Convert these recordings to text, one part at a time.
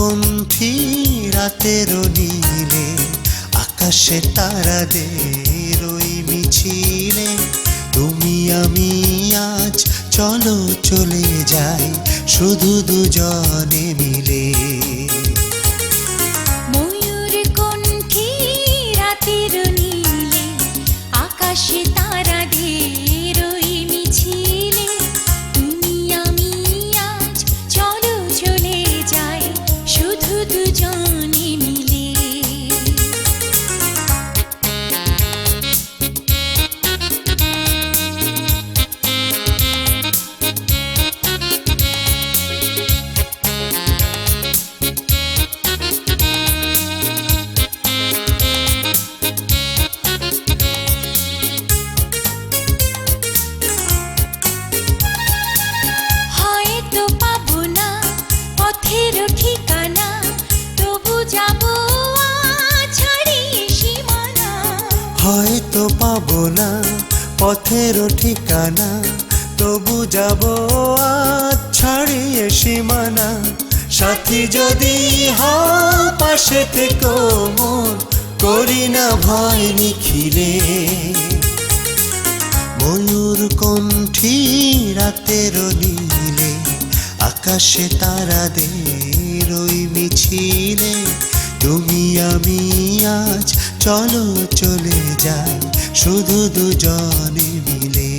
কণ্ঠী রাতের নীলে আকাশে তারাদের ওই মিছিলে তুমি আমি আজ চলো চলে যাই শুধু দুজনে মিলে। ময়ূর কণ্ঠী রাতের নীলে আকাশে তারাদের ওই মিছিলে তুমি আমি আজ চলো চলে যাই শুধু দুজনে মিলে। হয়তো পাবো না পথের ঠিকানা, তবু যাবো আজ ছাড়িয়ে সীমানা। হয়তো পাবো না পথের ঠিকানা, তবু যাব আজ ছাড়িয়ে সীমানা। সাথী যদি হও পাশে থেকো মন করি না ভয় নিখিলে। ময়ূর কণ্ঠী রাতের নীলে আকাশে তারাদের ওই মিছিলে তুমি আমি আজ চলো চলে যাই শুধু দুজনে মিলে।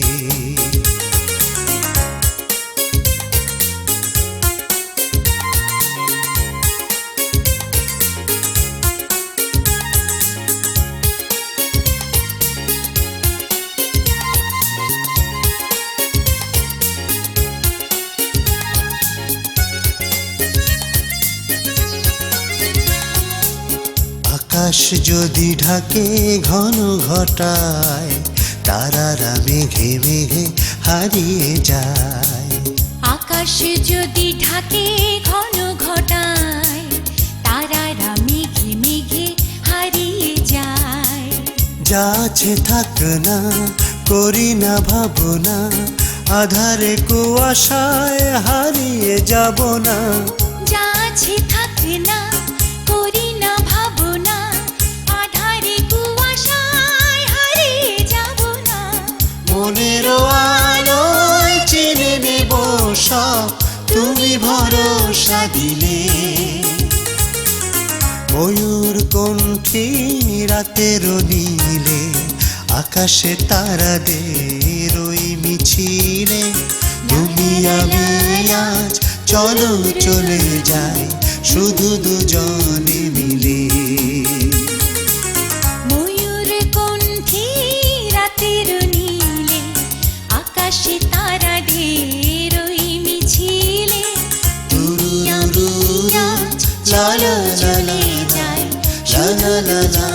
আকাশ যদি ঢাকে ঘন ঘটায় তারারা মেঘে মেঘে হারিয়ে যায়। আকাশ যদি ঢাকে ঘন ঘটায় তারারা মেঘে মেঘে হারিয়ে যায়। যা আছে থাক না করি না ভাবনা, আধারে কুয়াশায় হারিয়ে যাব না। যা আছে থাক না করি না ভাবনা, আধারে কুয়াশায় হারিয়ে যাব না। মনের আলোয় চিনে নেব সব তুমি ভরসা দিলে। ময়ূর কণ্ঠী রাতের নীলে আকাশে তারাদের ওই মিছিলে তুমি আমি আজ চলো চলে যাই শুধু দুজনে মিলে। ময়ূর কণ্ঠী রাতের নীলে আকাশে তারাদের ওই মিছিলে তুমি আমি আজ চলো চলে যাই লা লা লা লা।